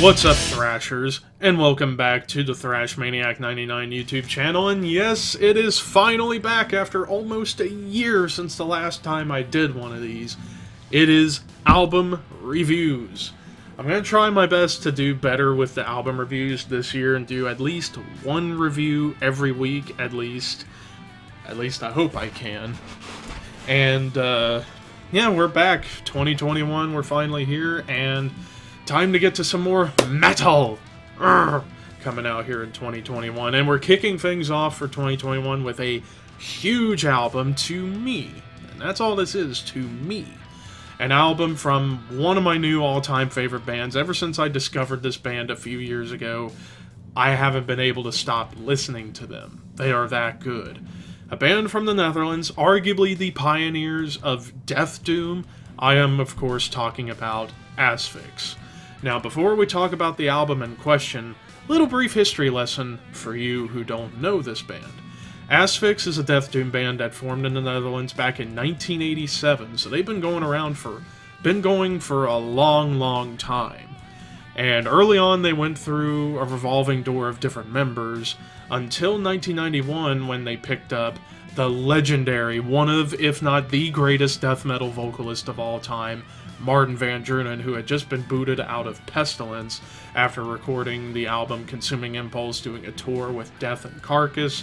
What's up, Thrashers, and welcome back to the ThrashManiac99 YouTube channel, and yes, it is finally back after almost a year since the last time I did one of these. It is album reviews. I'm going to try my best to do better with the album reviews this year and do at least one review every week, at least. At least I hope I can. And, yeah, we're back. 2021, we're finally here, and time to get to some more metal coming out here in 2021. And we're kicking things off for 2021 with a huge album to me. And that's all this is, to me. An album from one of my new all-time favorite bands. Ever since I discovered this band a few years ago, I haven't been able to stop listening to them. They are that good. A band from the Netherlands, arguably the pioneers of death doom. I am, of course, talking about Asphyx. Now, before we talk about the album in question, little brief history lesson for you who don't know this band. Asphyx is a death doom band that formed in the Netherlands back in 1987, so they've been going for a long time. And early on, they went through a revolving door of different members until 1991, when they picked up the legendary, one of, if not the greatest death metal vocalist of all time, Martin Van Drunen, who had just been booted out of Pestilence after recording the album Consuming Impulse, doing a tour with Death and Carcass.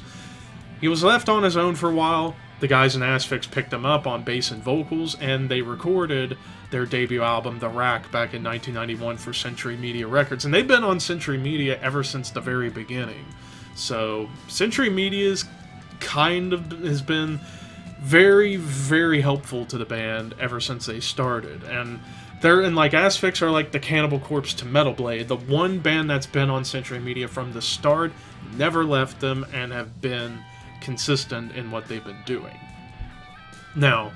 He was left on his own for a while. The guys in Asphyx picked him up on bass and vocals, and they recorded their debut album, The Rack, back in 1991 for Century Media Records. And they've been on Century Media ever since the very beginning. So, Century Media has been very helpful to the band ever since they started. And Asphyx are like the Cannibal Corpse to Metal Blade, the one band that's been on Century Media from the start, never left them, and have been consistent in what they've been doing. Now,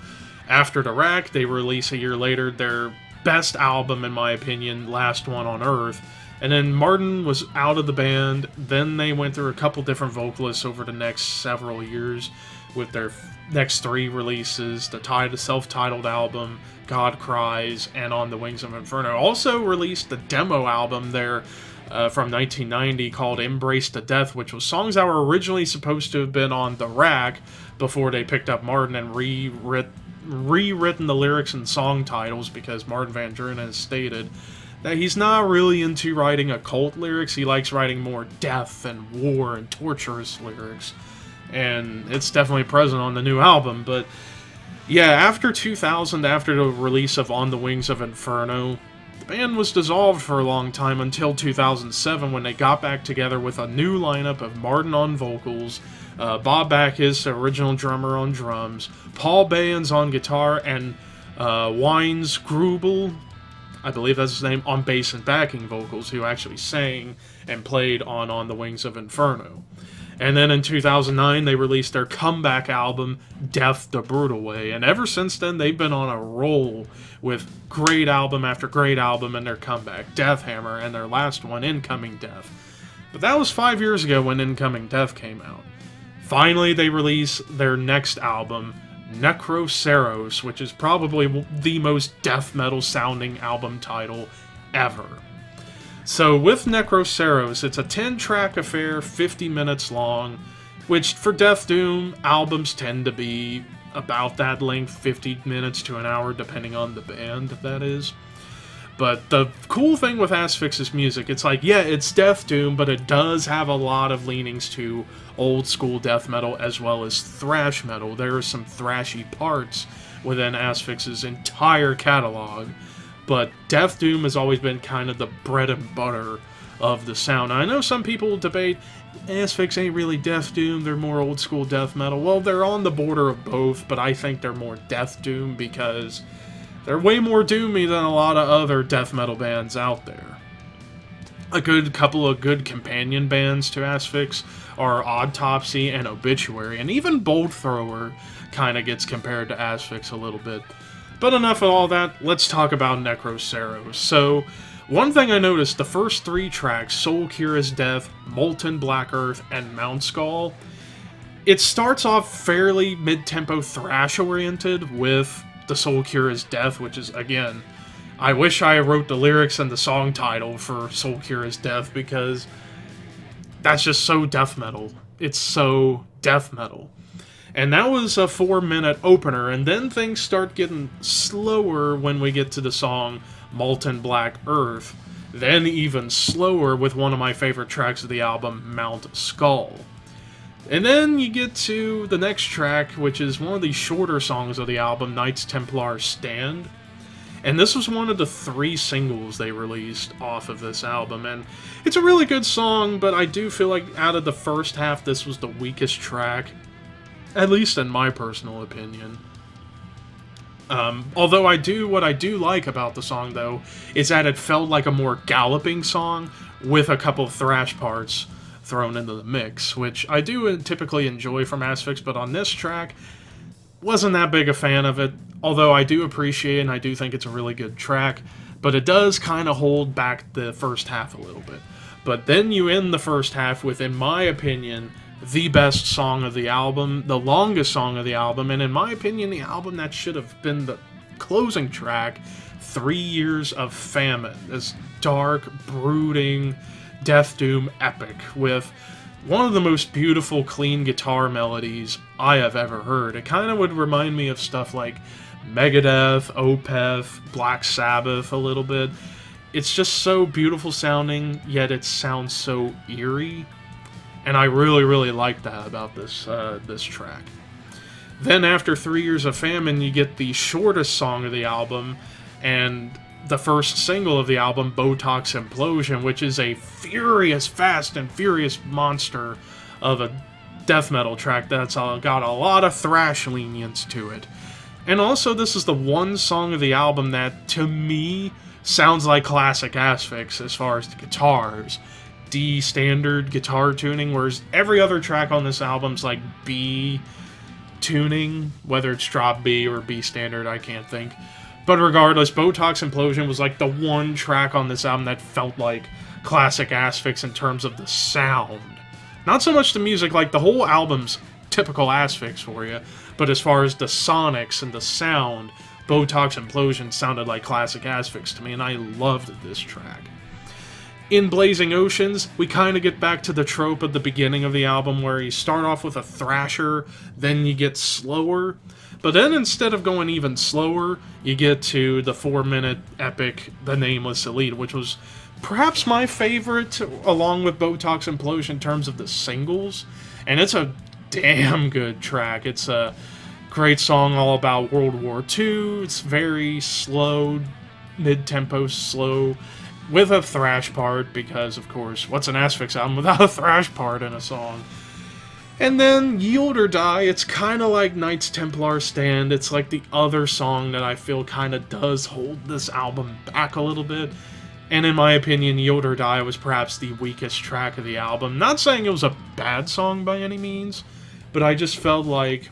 after The Rack, they release a year later their best album, in my opinion, Last One on Earth. And then Martin was out of the band. Then they went through a couple different vocalists over the next several years with their next three releases, the self-titled album, God Cries, and On the Wings of Inferno. Also released the demo album there from 1990 called Embrace the Death, which was songs that were originally supposed to have been on The Rack before they picked up Martin and rewritten the lyrics and song titles, because Martin Van Drunen has stated that he's not really into writing occult lyrics. He likes writing more death and war and torturous lyrics. And it's definitely present on the new album. But yeah, after 2000, after the release of On the Wings of Inferno, the band was dissolved for a long time until 2007, when they got back together with a new lineup of Martin on vocals, Bob Backus, original drummer, on drums, Paul Bayans on guitar, and Wines Grubel, I believe that's his name, on bass and backing vocals, who actually sang and played on the Wings of Inferno. And then in 2009, they released their comeback album, Death the Brutal Way. And ever since then, they've been on a roll with great album after great album in their comeback, Death Hammer, and their last one, Incoming Death. But that was 5 years ago when Incoming Death came out. Finally, they released their next album, Necroceros, which is probably the most death metal sounding album title ever. So with Necroceros, it's a 10-track affair, 50 minutes long, which for Death Doom, albums tend to be about that length, 50 minutes to an hour, depending on the band, that is. But the cool thing with Asphyx's music, it's like, yeah, it's Death Doom, but it does have a lot of leanings to old school death metal as well as thrash metal. There are some thrashy parts within Asphyx's entire catalog, but Death Doom has always been kind of the bread and butter of the sound. I know some people debate, Asphyx ain't really Death Doom, they're more old school death metal. Well, they're on the border of both, but I think they're more Death Doom because they're way more doomy than a lot of other death metal bands out there. A couple of good companion bands to Asphyx are Autopsy and Obituary, and even Bolt Thrower kind of gets compared to Asphyx a little bit. But enough of all that, let's talk about Necroceros. So, one thing I noticed, the first three tracks, Soul Cura's Death, Molten Black Earth, and Mount Skull, it starts off fairly mid-tempo thrash-oriented with the Soul Cura's Death, which is, again, I wish I wrote the lyrics and the song title for Soul Kira's Death, because that's just so death metal. It's so death metal. And that was a 4-minute opener, and then things start getting slower when we get to the song Molten Black Earth, then even slower with one of my favorite tracks of the album, Mount Skull. And then you get to the next track, which is one of the shorter songs of the album, Knights Templar Stand. And this was one of the 3 singles they released off of this album, and it's a really good song, but I do feel like out of the first half, this was the weakest track, at least in my personal opinion. Although what I do like about the song, though, is that it felt like a more galloping song with a couple of thrash parts thrown into the mix, which I do typically enjoy from Asphyx, but on this track, wasn't that big a fan of it, although I do appreciate it and I do think it's a really good track, but it does kind of hold back the first half a little bit. But then you end the first half with, in my opinion, the best song of the album, the longest song of the album, and in my opinion, the album that should have been the closing track, 3 Years of Famine. This dark, brooding, death doom epic with one of the most beautiful, clean guitar melodies I have ever heard. It kind of would remind me of stuff like Megadeth, Opeth, Black Sabbath a little bit. It's just so beautiful sounding, yet it sounds so eerie. And I really, really like that about this track. Then after 3 Years of Famine, you get the shortest song of the album, and the first single of the album, Botox Implosion, which is a furious, fast and furious monster of a death metal track that's got a lot of thrash lenience to it. And also, this is the one song of the album that, to me, sounds like classic Asphyx as far as the guitars. D standard guitar tuning, whereas every other track on this album's like B tuning, whether it's drop B or B standard, I can't think. But regardless, Botox Implosion was like the one track on this album that felt like classic Asphyx in terms of the sound. Not so much the music, like the whole album's typical Asphyx for you, but as far as the sonics and the sound, Botox Implosion sounded like classic Asphyx to me, and I loved this track. In Blazing Oceans, we kind of get back to the trope of the beginning of the album where you start off with a thrasher, then you get slower. But then instead of going even slower, you get to the 4-minute epic, The Nameless Elite, which was perhaps my favorite, along with Botox Implosion, in terms of the singles. And it's a damn good track. It's a great song all about World War II. It's very slow, mid-tempo slow, with a thrash part, because, of course, what's an Asphyx album without a thrash part in a song? And then Yield or Die, it's kind of like Knights Templar Stand. It's like the other song that I feel kind of does hold this album back a little bit. And in my opinion, Yield or Die was perhaps the weakest track of the album. Not saying it was a bad song by any means, but I just felt like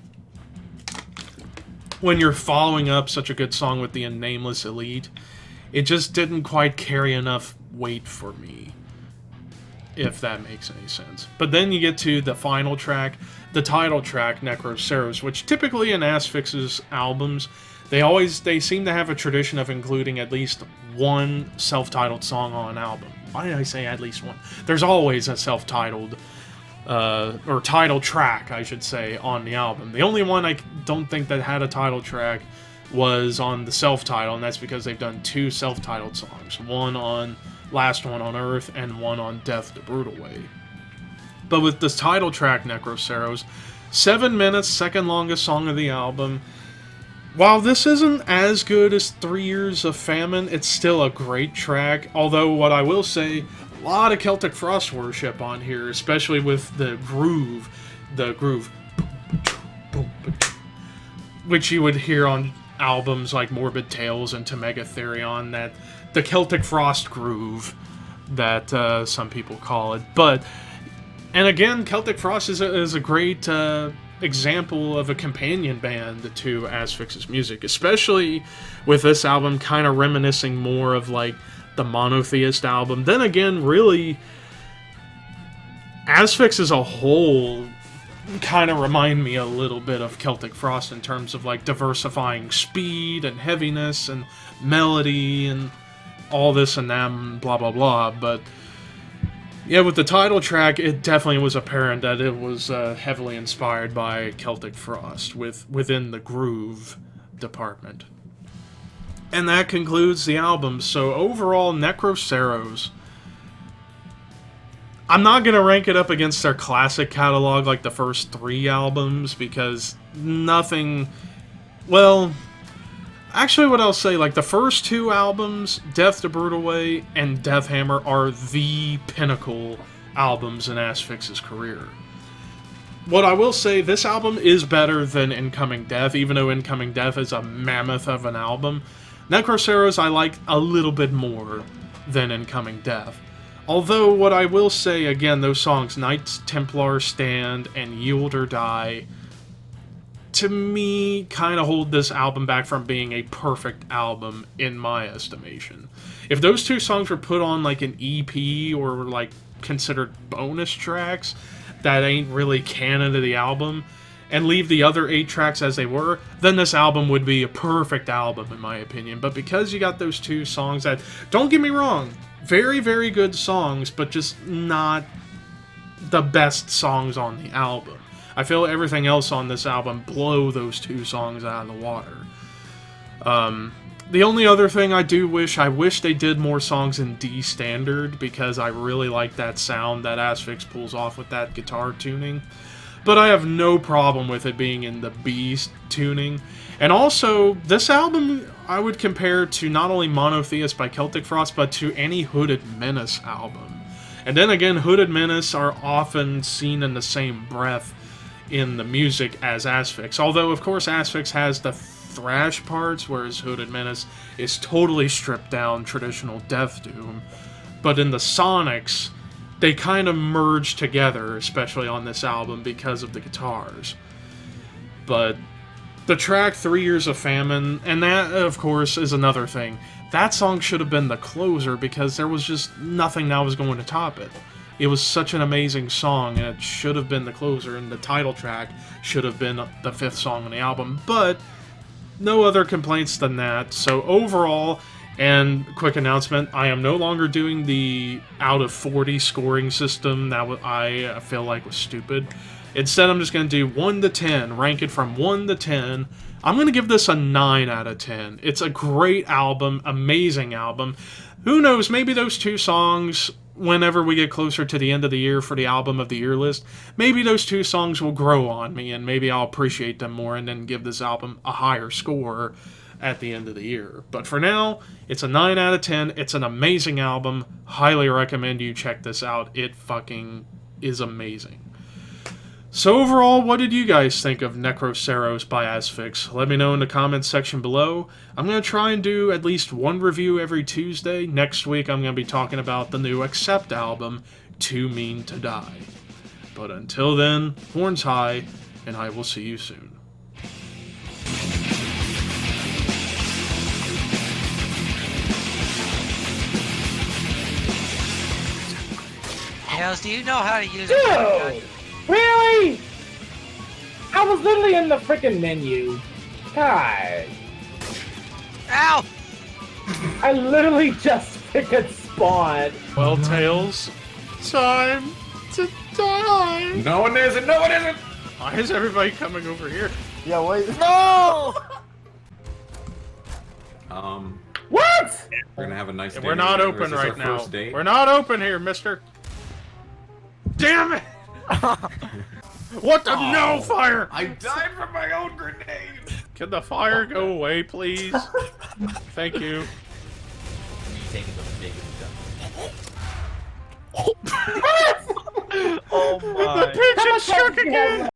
when you're following up such a good song with the Nameless Elite, it just didn't quite carry enough weight for me, if that makes any sense. But then you get to the final track, the title track, Necroceros, which typically in Asphyx's albums, they seem to have a tradition of including at least one self-titled song on an album. Why did I say at least one? There's always a self-titled, or title track, I should say, on the album. The only one I don't think that had a title track was on the self-title, and that's because they've done 2 self-titled songs. One on Last One on Earth, and one on Death the Brutal Way. But with this title track, Necroceros, 7 minutes, second longest song of the album. While this isn't as good as 3 Years of Famine, it's still a great track, although what I will say, a lot of Celtic Frost worship on here, especially with the groove, which you would hear on albums like Morbid Tales and To Megatherion, that the Celtic Frost groove that some people call it. But, and again, Celtic Frost is a great example of a companion band to Asphyx's music, especially with this album kind of reminiscing more of like the Monotheist album. Then again, really, Asphyx as a whole kind of remind me a little bit of Celtic Frost in terms of like diversifying speed and heaviness and melody and all this and that and blah blah blah. But yeah, with the title track, it definitely was apparent that it was heavily inspired by Celtic Frost within the groove department. And that concludes the album. So overall, Necroceros, I'm not going to rank it up against their classic catalog like the first 3 albums, because nothing... Well, actually what I'll say, like the first 2 albums, Death the Brutal Way and Death Hammer, are the pinnacle albums in Asphyx's career. What I will say, this album is better than Incoming Death, even though Incoming Death is a mammoth of an album. Necroceros I like a little bit more than Incoming Death. Although, what I will say, again, those songs, Knights Templar Stand and Yield or Die, to me, kind of hold this album back from being a perfect album, in my estimation. If those 2 songs were put on, like, an EP, or were, like, considered bonus tracks, that ain't really canon to the album, and leave the other 8 tracks as they were, then this album would be a perfect album, in my opinion. But because you got those 2 songs that, don't get me wrong, very, very good songs, but just not the best songs on the album. I feel everything else on this album blow those 2 songs out of the water. The only other thing I wish they did more songs in D standard, because I really like that sound that Asphyx pulls off with that guitar tuning. But I have no problem with it being in the B tuning. And also, this album I would compare to not only Monotheist by Celtic Frost, but to any Hooded Menace album. And then again, Hooded Menace are often seen in the same breath in the music as Asphyx. Although, of course, Asphyx has the thrash parts, whereas Hooded Menace is totally stripped down traditional Death Doom. But in the sonics, they kind of merge together, especially on this album, because of the guitars. But the track 3 Years of Famine, and that, of course, is another thing. That song should have been the closer, because there was just nothing that was going to top it. It was such an amazing song, and it should have been the closer, and the title track should have been the 5th song on the album. But no other complaints than that. So overall, and quick announcement, I am no longer doing the out of 40 scoring system that I feel like was stupid. Instead, I'm just going to do 1 to 10, rank it from 1 to 10. I'm going to give this a 9 out of 10. It's a great album, amazing album. Who knows, maybe those 2 songs, whenever we get closer to the end of the year for the Album of the Year list, maybe those 2 songs will grow on me, and maybe I'll appreciate them more and then give this album a higher score at the end of the year. But for now, it's a 9 out of 10. It's an amazing album. Highly recommend you check this out. It fucking is amazing. So overall, what did you guys think of Necroceros by Asphyx? Let me know in the comments section below. I'm going to try and do at least 1 review every Tuesday. Next week, I'm going to be talking about the new Accept album, Too Mean to Die. But until then, horns high, and I will see you soon. Hells, do you know how to use Dude, it? really? I was literally in the freaking menu. God. Ow! I literally just freaking spawned. Well, Tails, time to die. No one isn't. No one isn't. Why is everybody coming over here? Yeah, wait. No! What? We're gonna have a nice day. We're not together. open Is this right our now. first date? We're not open here, mister. Damn it! What the? No fire! I died from my own grenade. Can the fire go away, please? Thank you. Oh my. The pigeon struck again!